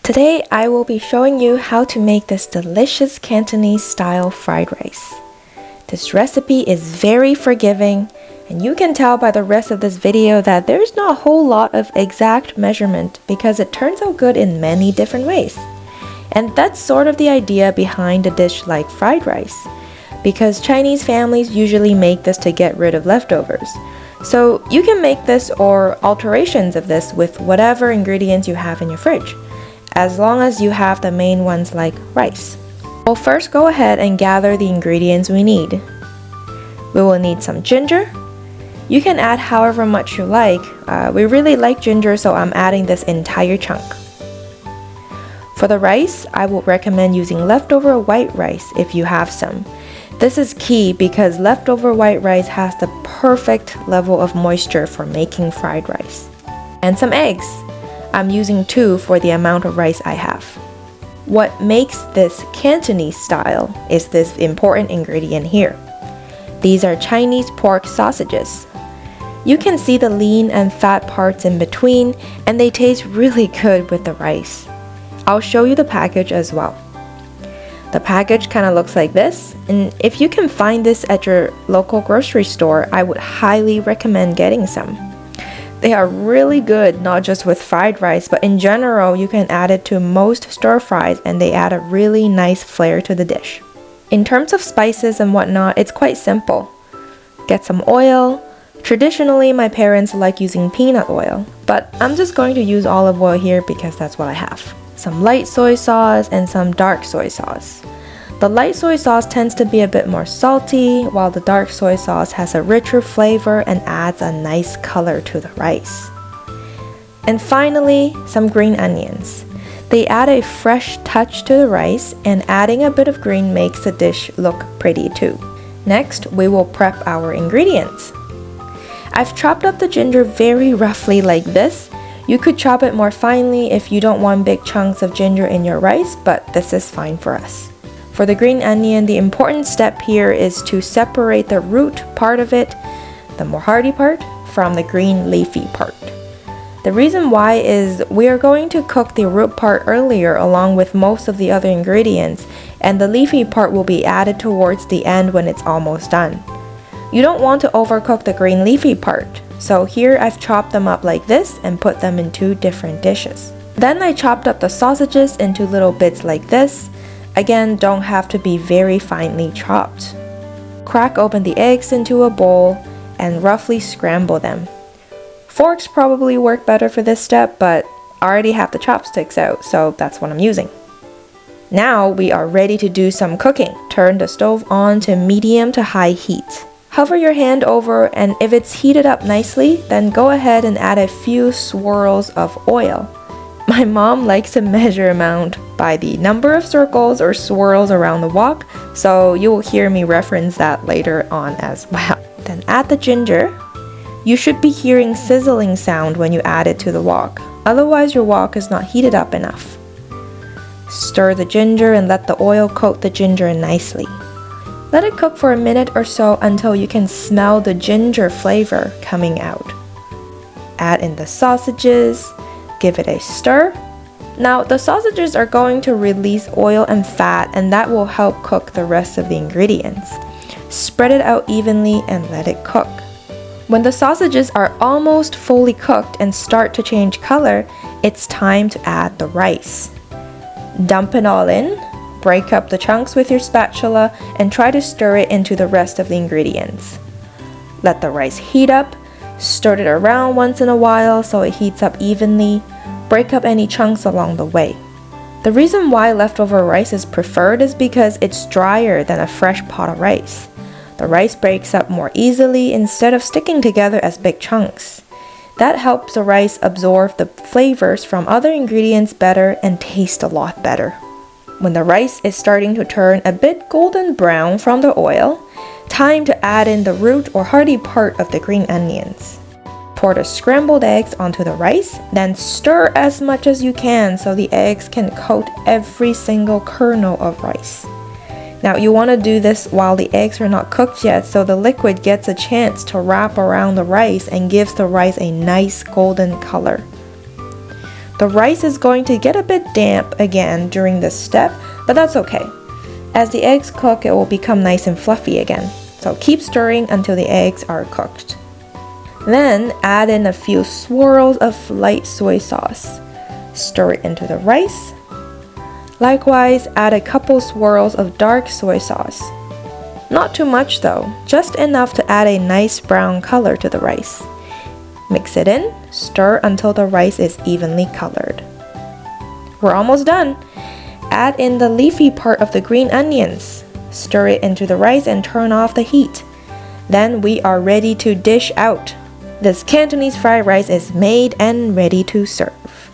Today I will be showing you how to make this delicious Cantonese style fried rice. This recipe is very forgiving, and you can tell by the rest of this video that there's not a whole lot of exact measurement because it turns out good in many different ways. And that's sort of the idea behind a dish like fried rice, because Chinese families usually make this to get rid of leftovers. So you can make this or alterations of this with whatever ingredients you have in your fridge, as long as you have the main ones like rice. We'll first go ahead and gather the ingredients we need. We will need some ginger. You can add however much you like. We really like ginger, so I'm adding this entire chunk. For the rice, I would recommend using leftover white rice if you have some. This is key because leftover white rice has the perfect level of moisture for making fried rice. And some eggs. I'm using 2 for the amount of rice I have. What makes this Cantonese style is this important ingredient here. These are Chinese pork sausages. You can see the lean and fat parts in between, and they taste really good with the rice. I'll show you the package as well. The package kind of looks like this, and if you can find this at your local grocery store, I would highly recommend getting some. They are really good, not just with fried rice, but in general, you can add it to most stir fries and they add a really nice flair to the dish. In terms of spices and whatnot, it's quite simple. Get some oil. Traditionally, my parents like using peanut oil, but I'm just going to use olive oil here because that's what I have. Some light soy sauce and some dark soy sauce. The light soy sauce tends to be a bit more salty, while the dark soy sauce has a richer flavor and adds a nice color to the rice. And finally, some green onions. They add a fresh touch to the rice, and adding a bit of green makes the dish look pretty too. Next, we will prep our ingredients. I've chopped up the ginger very roughly like this. You could chop it more finely if you don't want big chunks of ginger in your rice, but this is fine for us. For the green onion, the important step here is to separate the root part of it, the more hardy part, from the green leafy part. The reason why is we are going to cook the root part earlier along with most of the other ingredients, and the leafy part will be added towards the end when it's almost done. You don't want to overcook the green leafy part, so here I've chopped them up like this and put them in 2 different dishes. Then I chopped up the sausages into little bits like this. Again, don't have to be very finely chopped. Crack open the eggs into a bowl and roughly scramble them. Forks probably work better for this step, but I already have the chopsticks out, so that's what I'm using. Now we are ready to do some cooking. Turn the stove on to medium to high heat. Hover your hand over, and if it's heated up nicely, then go ahead and add a few swirls of oil. My mom likes to measure amount by the number of circles or swirls around the wok, so you will hear me reference that later on as well. Then add the ginger. You should be hearing sizzling sound when you add it to the wok, otherwise your wok is not heated up enough. Stir the ginger and let the oil coat the ginger nicely. Let it cook for a minute or so until you can smell the ginger flavor coming out. Add in the sausages. Give it a stir. Now the sausages are going to release oil and fat, and that will help cook the rest of the ingredients. Spread it out evenly and let it cook. When the sausages are almost fully cooked and start to change color, it's time to add the rice. Dump it all in, break up the chunks with your spatula, and try to stir it into the rest of the ingredients. Let the rice heat up. Stir it around once in a while so it heats up evenly. Break up any chunks along the way. The reason why leftover rice is preferred is because it's drier than a fresh pot of rice. The rice breaks up more easily instead of sticking together as big chunks. That helps the rice absorb the flavors from other ingredients better and taste a lot better. When the rice is starting to turn a bit golden brown from the oil, time to add in the root or hardy part of the green onions. Pour the scrambled eggs onto the rice, then stir as much as you can so the eggs can coat every single kernel of rice. Now you want to do this while the eggs are not cooked yet, so the liquid gets a chance to wrap around the rice and gives the rice a nice golden color. The rice is going to get a bit damp again during this step, but that's okay. As the eggs cook, it will become nice and fluffy again. So keep stirring until the eggs are cooked. Then add in a few swirls of light soy sauce. Stir it into the rice. Likewise, add a couple swirls of dark soy sauce. Not too much though, just enough to add a nice brown color to the rice. Mix it in, stir until the rice is evenly colored. We're almost done. Add in the leafy part of the green onions. Stir it into the rice and turn off the heat. Then we are ready to dish out. This Cantonese fried rice is made and ready to serve.